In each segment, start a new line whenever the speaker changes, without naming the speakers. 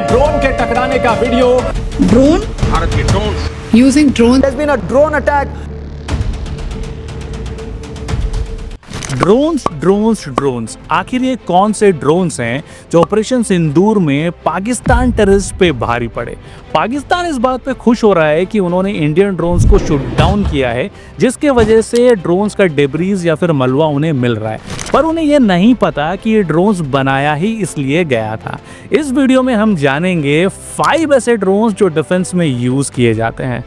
Drone के टकराने का वीडियो।
ड्रोन
भारत के drone
using drone
There's been a drone attack.
Drones आखिर ये कौन से ड्रोन्स हैं जो ऑपरेशन सिंदूर में पाकिस्तान टेररिस्ट पे भारी पड़े। पाकिस्तान इस बात पे खुश हो रहा है कि उन्होंने इंडियन ड्रोन्स को शूट डाउन किया है, जिसके वजह से ड्रोन्स का डेब्रीज या फिर मलबा उन्हें मिल रहा है, पर उन्हें ये नहीं पता कि ये ड्रोन्स बनाया ही इसलिए गया था। इस वीडियो में हम जानेंगे 5 ऐसे ड्रोन्स जो डिफेंस में यूज किए जाते हैं।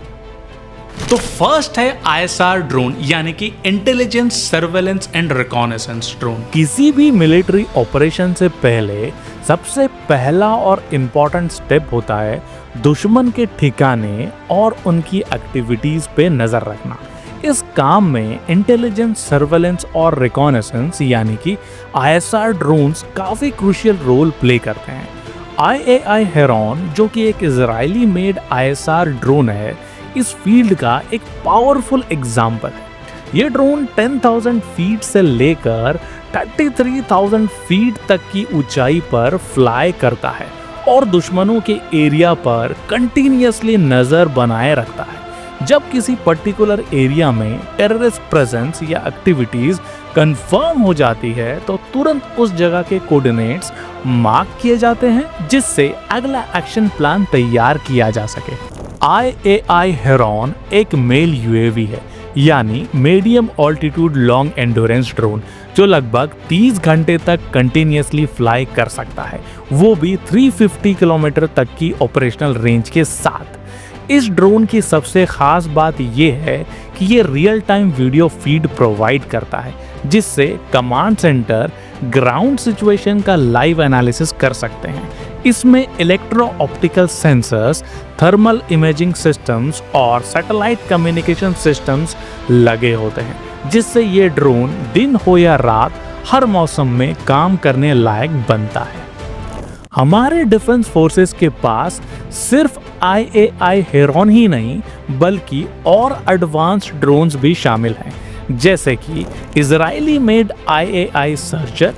तो फर्स्ट है ISR ड्रोन, यानी कि intelligence surveillance and reconnaissance drone. किसी भी मिलिट्री ऑपरेशन से पहले सबसे पहला और इम्पोर्टेंट स्टेप होता है दुश्मन के ठिकाने और उनकी एक्टिविटीज पे नजर रखना। इस काम में इंटेलिजेंस सर्वेलेंस और रिकॉनेसेंस यानी कि ISR ड्रोन्स काफी क्रूशियल रोल प्ले करते हैं। IAI हेरॉन, जो कि एक इजरायली मेड ISR ड्रोन है, इस फील्ड का एक पावरफुल एग्जाम्पल है। ये ड्रोन 10,000 फीट से लेकर 33,000 फीट तक की ऊंचाई पर फ्लाई करता है और दुश्मनों के एरिया पर कंटिन्यूअसली नजर बनाए रखता है। जब किसी पर्टिकुलर एरिया में टेररिस्ट प्रेजेंस या एक्टिविटीज कंफर्म हो जाती है तो तुरंत उस जगह के कोऑर्डिनेट्स मार्क किए जाते हैं, जिससे अगला एक्शन प्लान तैयार किया जा सके। IAI हेरॉन एक मेल UAV है, यानी medium altitude long endurance drone, जो लगभग 30 घंटे तक कंटिन्यूअसली फ्लाई कर सकता है, वो भी 350 किलोमीटर तक की ऑपरेशनल रेंज के साथ। इस ड्रोन की सबसे खास बात यह है कि ये real time video feed provide करता है, जिससे कमांड सेंटर ग्राउंड सिचुएशन का लाइव एनालिसिस कर सकते हैं। इसमें electro optical sensors, thermal imaging systems और सैटेलाइट कम्युनिकेशन सिस्टम्स लगे होते हैं, जिससे ये ड्रोन दिन हो या रात हर मौसम में काम करने लायक बनता है। हमारे डिफेंस फोर्सेस के पास सिर्फ IAI हेरॉन ही नहीं बल्कि और एडवांस्ड ड्रोन्स भी शामिल हैं, जैसे कि Israeli made IAI searcher,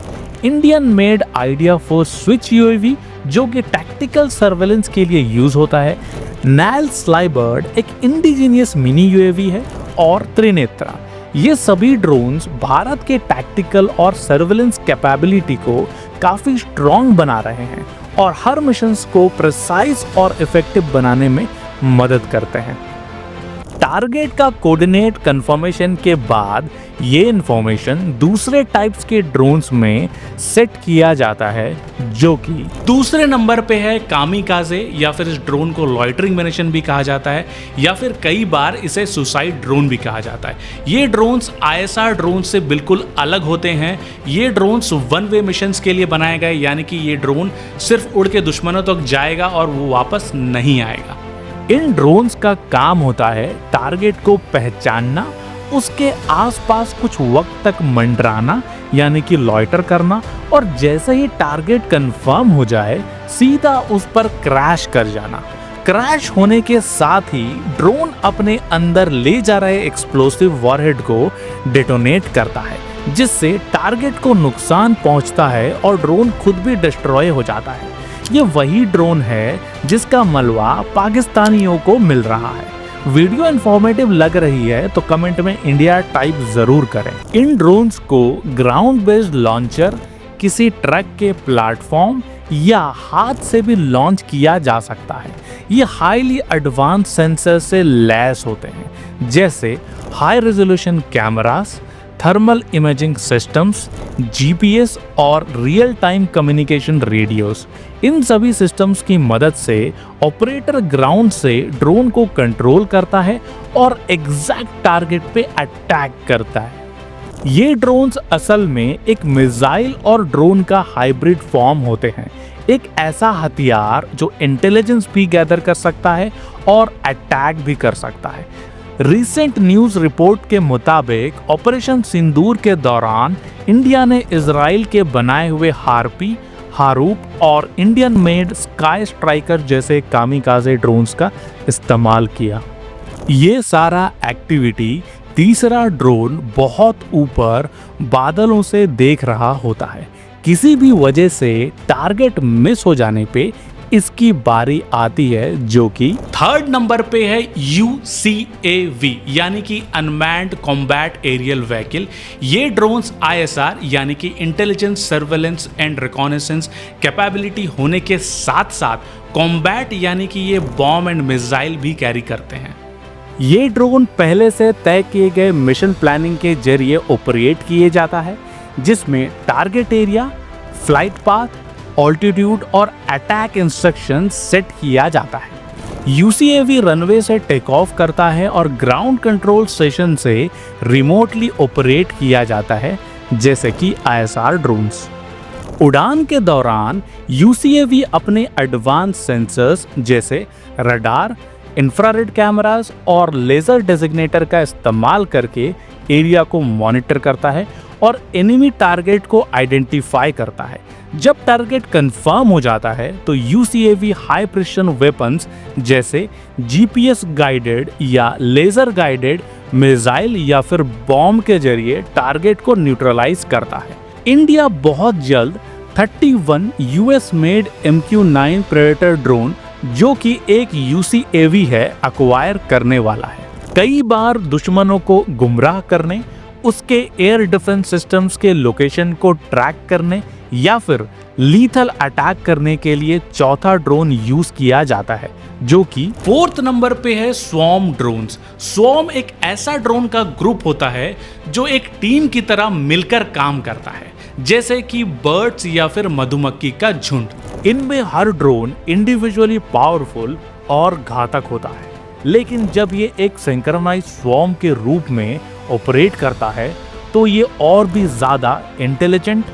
Indian made idea force switch UAV जो कि टैक्टिकल सर्वेलेंस के लिए यूज होता है, नैल स्लाइबर्ड एक इंडिजीनियस मिनी UAV है, और त्रिनेत्रा। ये सभी ड्रोन्स भारत के टैक्टिकल और सर्वेलेंस कैपेबिलिटी को काफी स्ट्रॉन्ग बना रहे हैं और हर मिशंस को प्रिसाइज और इफेक्टिव बनाने में मदद करते हैं। टारगेट का कोऑर्डिनेट कंफर्मेशन के बाद ये इंफॉर्मेशन दूसरे टाइप्स के ड्रोन्स में सेट किया जाता है, जो कि दूसरे नंबर पे है कामिकाजे, या फिर इस ड्रोन को लॉइटरिंग मिशन भी कहा जाता है, या फिर कई बार इसे सुसाइड ड्रोन भी कहा जाता है। ये ड्रोन्स ISR ड्रोन से बिल्कुल अलग होते हैं। ये ड्रोन्स वन वे मिशंस के लिए बनाए गए, यानी कि ये ड्रोन सिर्फ उड़ के दुश्मनों तक जाएगा और वो वापस नहीं आएगा। इन ड्रोन्स का काम होता है टारगेट को पहचानना, उसके आसपास कुछ वक्त तक मंडराना यानी कि लॉइटर करना, और जैसे ही टारगेट कंफर्म हो जाए सीधा उस पर क्रैश कर जाना। क्रैश होने के साथ ही ड्रोन अपने अंदर ले जा रहे एक्सप्लोसिव वॉरहेड को डेटोनेट करता है, जिससे टारगेट को नुकसान पहुंचता है और ड्रोन खुद भी डिस्ट्रॉय हो जाता है। ये वही ड्रोन है जिसका मलबा पाकिस्तानियों को मिल रहा है। वीडियो इंफॉर्मेटिव लग रही है तो कमेंट में इंडिया टाइप जरूर करें। इन ड्रोन्स को ग्राउंड बेस्ड लॉन्चर, किसी ट्रक के प्लेटफॉर्म या हाथ से भी लॉन्च किया जा सकता है। ये हाईली एडवांस सेंसर से लैस होते हैं, जैसे high resolution cameras, thermal imaging systems, GPS और रियल टाइम कम्युनिकेशन रेडियोस। इन सभी सिस्टम्स की मदद से ऑपरेटर ग्राउंड से ड्रोन को कंट्रोल करता है और एग्जैक्ट टारगेट पे अटैक करता है। ये ड्रोन्स असल में एक मिसाइल और ड्रोन का हाइब्रिड फॉर्म होते हैं, एक ऐसा हथियार जो इंटेलिजेंस भी गैदर कर सकता है और अटैक भी कर सकता है। रिसेंट न्यूज रिपोर्ट के मुताबिक ऑपरेशन सिंदूर के दौरान इंडिया ने इजराइल के बनाए हुए हार्पी, हारूप और इंडियन मेड स्काई स्ट्राइकर जैसे कामिकाजे ड्रोन्स का इस्तेमाल किया। ये सारा एक्टिविटी तीसरा ड्रोन बहुत ऊपर बादलों से देख रहा होता है। किसी भी वजह से टारगेट मिस हो जाने पे इसकी बारी आती है, जो कि थर्ड नंबर पे है UCAV यानी कि अनमैन्ड कॉम्बैट एरियल व्हीकल। ये ड्रोन्स ISR यानी कि intelligence surveillance and reconnaissance capability होने के साथ साथ कॉम्बैट यानी कि ये बॉम्ब एंड मिसाइल भी कैरी करते हैं। ये ड्रोन पहले से तय किए गए मिशन प्लानिंग के जरिए ऑपरेट किए जाता है, जिसमें target area, flight path, altitude और अटैक इंस्ट्रक्शन सेट किया जाता है। UCAV रनवे से टेक ऑफ करता है और ग्राउंड कंट्रोल स्टेशन से रिमोटली ऑपरेट किया जाता है, जैसे कि ISR ड्रोन्स। उड़ान के दौरान UCAV अपने एडवांस सेंसर्स जैसे रडार, इंफ्रारेड कैमरास और लेजर डेजिग्नेटर का इस्तेमाल करके एरिया को मॉनिटर करता है और एनिमी टारगेट को आइडेंटिफाई करता है। जब टारगेट कंफर्म हो जाता है तो UCAV हाई प्रिसिशन वेपन्स जैसे GPS गाइडेड या लेजर गाइडेड मिसाइल या फिर बॉम्ब के जरिए टारगेट को न्यूट्रलाइज करता है। इंडिया बहुत जल्द 31 US made MQ-9 predator drone, जो कि एक UCAV है, अक्वायर करने वाला है। कई बार दुश्मनों को गुमराह करने, उसके एयर डिफेंस सिस्टम्स के लोकेशन को ट्रैक करने या फिर लीथल अटैक करने के लिए चौथा ड्रोन यूज किया जाता है, जो कि फोर्थ नंबर पे है स्वॉर्म ड्रोन्स। स्वॉर्म एक ऐसा ड्रोन का ग्रुप होता है जो एक टीम की तरह मिलकर काम करता है, जैसे कि बर्ड्स या फिर मधुमक्खी का झुंड। इनमें हर ड्रोन इंडिविजुअली पावरफुल और घातक होता है, लेकिन जब ये एक सिंक्रोनाइज स्वॉर्म के रूप में ऑपरेट करता है तो ये और भी ज्यादा इंटेलिजेंट,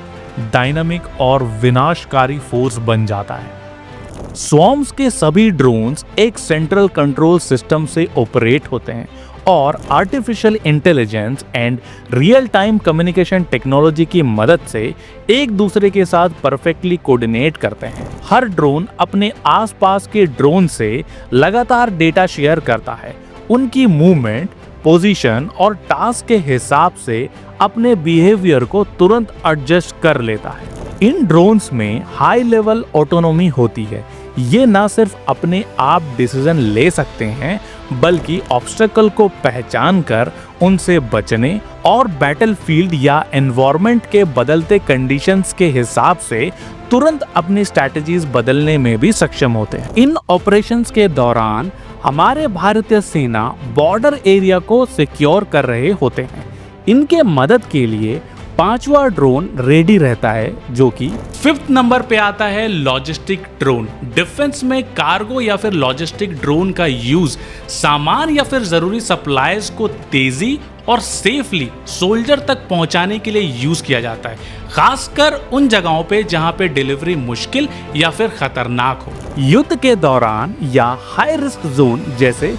डायनामिक और विनाशकारी फोर्स बन जाता है। स्वॉर्म्स के सभी ड्रोन्स एक सेंट्रल कंट्रोल सिस्टम से ऑपरेट होते हैं और artificial intelligence and real time communication technology की मदद से एक दूसरे के साथ परफेक्टली कोऑर्डिनेट करते हैं। हर ड्रोन अपने आसपास के ड्रोन से लगातार डेटा शेयर करता है, उनकी मूवमेंट, पोजीशन और टास्क के हिसाब से अपने बिहेवियर को तुरंत एडजस्ट कर लेता है। इन ड्रोन्स में हाई लेवल ऑटोनोमी होती है। ये ना सिर्फ अपने आप डिसीजन ले सकते हैं, बल्कि ऑब्स्टेकल को पहचान कर उनसे बचने और बैटलफील्ड या एनवायरनमेंट के बदलते कंडीशंस के हिसाब से तुरंत अपनी स्ट्रैटेजीज बदलने में भी सक्षम होते हैं। इन ऑपरेशंस के दौरान हमारे भारतीय सेना बॉर्डर एरिया को सिक्योर कर रहे होते हैं। इनके मदद के लिए पांचवा ड्रोन रेडी रहता है, जो कि फिफ्थ नंबर पे आता है लॉजिस्टिक ड्रोन। डिफेंस में कार्गो या फिर लॉजिस्टिक ड्रोन का यूज सामान या फिर जरूरी सप्लाईज को तेजी और सेफली सोल्जर तक पहुंचाने के लिए यूज किया जाता है, खासकर उन जगहों पे जहां पे डिलीवरी मुश्किल या फिर खतरनाक हो। युद्ध के दौरान या हाई रिस्क जोन जैसे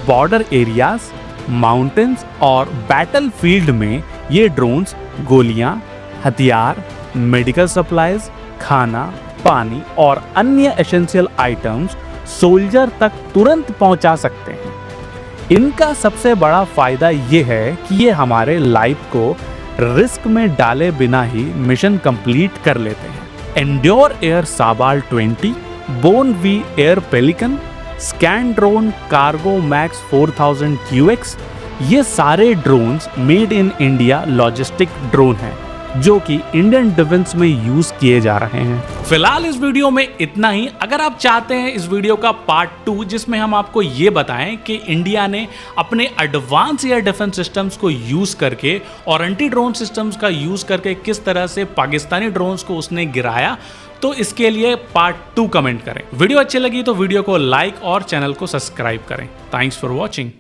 बॉर्डर एरियाज, माउंटेन्स और बैटलफील्ड में ये ड्रोन्स गोलियां, हथियार, मेडिकल सप्लाईज, खाना, पानी और अन्य एसेंशियल आइटम्स सोल्जर तक तुरंत पहुंचा सकते हैं। इनका सबसे बड़ा फायदा ये है कि ये हमारे लाइफ को रिस्क में डाले बिना ही मिशन कंप्लीट कर लेते हैं। Endure Air Sabal 20, Bon V Air Pelican, Scandron cargo max 4000 QX, ये सारे drones made in India logistic drone हैं, जो कि इंडियन डिफेंस में यूज किए जा रहे हैं। फिलहाल इस वीडियो में इतना ही। अगर आप चाहते हैं इस वीडियो का पार्ट 2 जिसमें हम आपको ये बताएं कि इंडिया ने अपने एडवांस एयर डिफेंस सिस्टम्स को यूज करके और एंटी ड्रोन सिस्टम्स का यूज करके किस तरह से पाकिस्तानी ड्रोन्स को उसने गिराया, तो इसके लिए पार्ट 2 कमेंट करें। वीडियो अच्छी लगी तो वीडियो को लाइक और चैनल को सब्सक्राइब करें। Thanks for watching.